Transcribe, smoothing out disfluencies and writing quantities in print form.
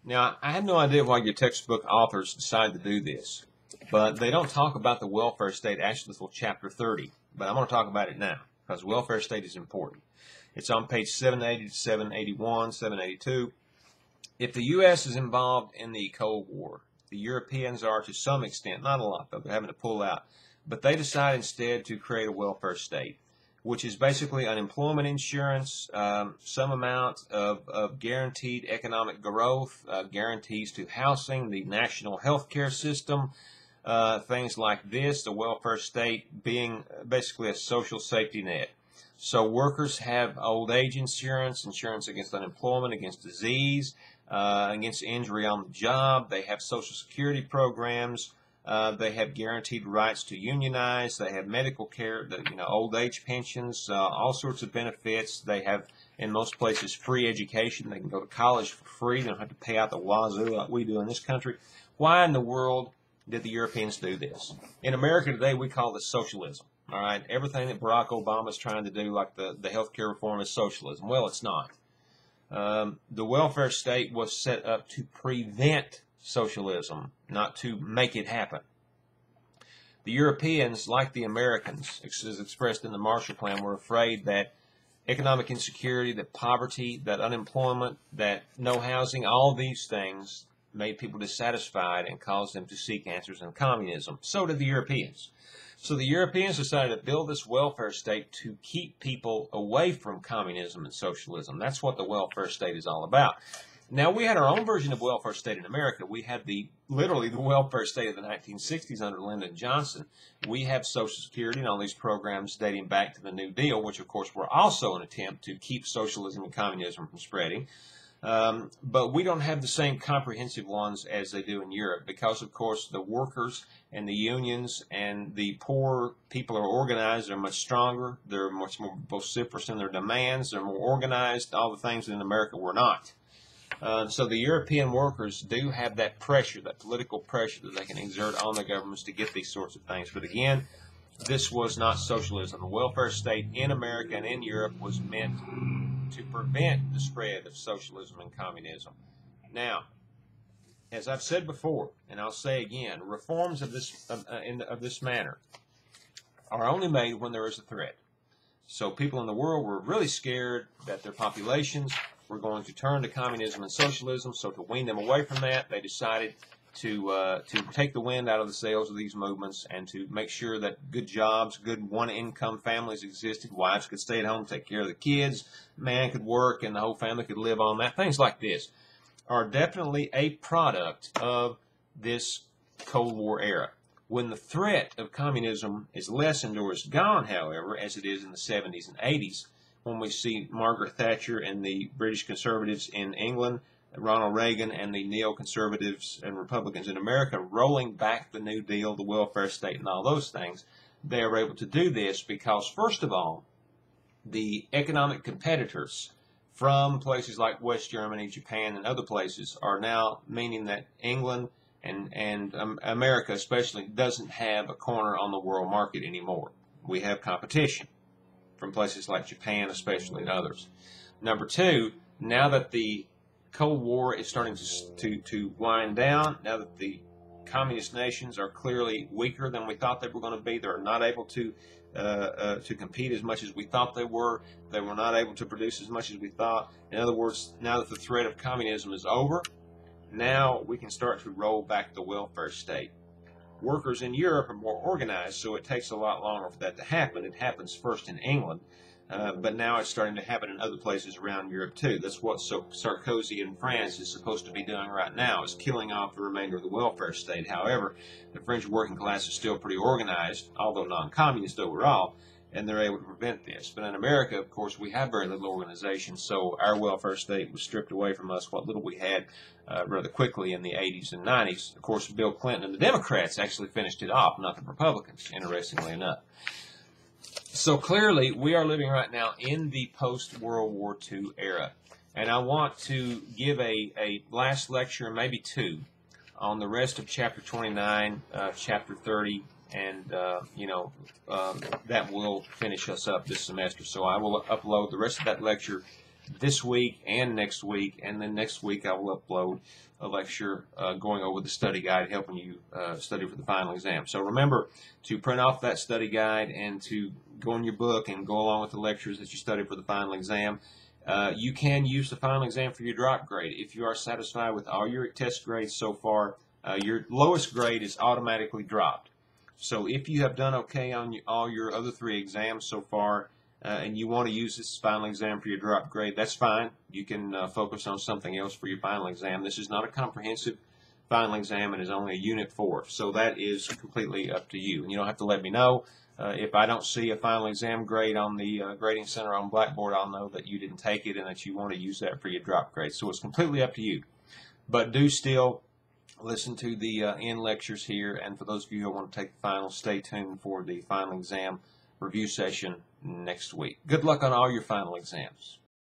Now, I have no idea why your textbook authors decided to do this, but they don't talk about the welfare state actually until chapter 30. But I'm going to talk about it now because welfare state is important. It's on page 780 to 781, 782. If the U.S. is involved in the Cold War, the Europeans are to some extent, not a lot though, they're having to pull out, but they decide instead to create a welfare state, which is basically unemployment insurance, some amount of guaranteed economic growth, guarantees to housing, the national health care system, things like this, the welfare state being basically a social safety net. So workers have old age insurance, insurance against unemployment, against disease, against injury on the job. They have Social Security programs. They have guaranteed rights to unionize. They have medical care, old age pensions, all sorts of benefits. They have, in most places, free education. They can go to college for free. They don't have to pay out the wazoo like we do in this country. Why in the world did the Europeans do this? In America today, we call this socialism. All right, everything that Barack Obama is trying to do, like the health care reform, is socialism. Well, it's not. The welfare state was set up to prevent socialism, not to make it happen. The Europeans, like the Americans, as expressed in the Marshall Plan, were afraid that economic insecurity, that poverty, that unemployment, that no housing, all these things made people dissatisfied and caused them to seek answers in communism. So did the Europeans. So the Europeans decided to build this welfare state to keep people away from communism and socialism. That's what the welfare state is all about. Now, we had our own version of welfare state in America. We had literally the welfare state of the 1960s under Lyndon Johnson. We have Social Security and all these programs dating back to the New Deal, which, of course, were also an attempt to keep socialism and communism from spreading. But we don't have the same comprehensive ones as they do in Europe because, of course, the workers and the unions and the poor people are organized. They're much stronger. They're much more vociferous in their demands. They're more organized, all the things that in America we're not. So the European workers do have that pressure, that political pressure that they can exert on the governments to get these sorts of things. But again, this was not socialism. The welfare state in America and in Europe was meant to prevent the spread of socialism and communism. Now, as I've said before, and I'll say again, reforms of this manner are only made when there is a threat. So people in the world were really scared that their populations were going to turn to communism and socialism. So to wean them away from that, they decided to take the wind out of the sails of these movements and to make sure that good jobs, good one-income families existed. Wives could stay at home, take care of the kids, man could work, and the whole family could live on that. Things like this are definitely a product of this Cold War era. When the threat of communism is lessened or is gone, however, as it is in the 70s and 80s, when we see Margaret Thatcher and the British conservatives in England, Ronald Reagan and the neoconservatives and Republicans in America rolling back the New Deal, the welfare state, and all those things, they are able to do this because, first of all, the economic competitors from places like West Germany, Japan, and other places are now meaning that England and America especially doesn't have a corner on the world market anymore. We have competition from places like Japan especially and others. Number two, now that the Cold War is starting to wind down, now that the communist nations are clearly weaker than we thought they were going to be, they're not able to compete as much as we thought they were not able to produce as much as we thought. In other words, now that the threat of communism is over, now we can start to roll back the welfare state. Workers in Europe are more organized, so it takes a lot longer for that to happen. It happens first in England, but now it's starting to happen in other places around Europe too. That's what Sarkozy in France is supposed to be doing right now, is killing off the remainder of the welfare state. However, the French working class is still pretty organized, although non-communist overall, and they're able to prevent this. But in America, of course, we have very little organization, so our welfare state was stripped away from us, what little we had, rather quickly in the 80s and 90s. Of course, Bill Clinton and the Democrats actually finished it off, not the Republicans, interestingly enough. So clearly, we are living right now in the post-World War II era. And I want to give a last lecture, maybe two, on the rest of Chapter 29, Chapter 30, and, that will finish us up this semester. So I will upload the rest of that lecture this week and next week, and then next week I will upload a lecture going over the study guide, helping you study for the final exam. So remember to print off that study guide and to go in your book and go along with the lectures that you study for the final exam. You can use the final exam for your drop grade. If you are satisfied with all your test grades so far, your lowest grade is automatically dropped. So if you have done okay on all your other 3 exams so far, and you want to use this final exam for your drop grade, that's fine. You can focus on something else for your final exam. This is not a comprehensive final exam. It is only a Unit 4. So that is completely up to you. And you don't have to let me know. If I don't see a final exam grade on the Grading Center on Blackboard, I'll know that you didn't take it and that you want to use that for your drop grade. So it's completely up to you. But do still listen to the end lectures here. And for those of you who want to take the final, stay tuned for the final exam review session next week. Good luck on all your final exams.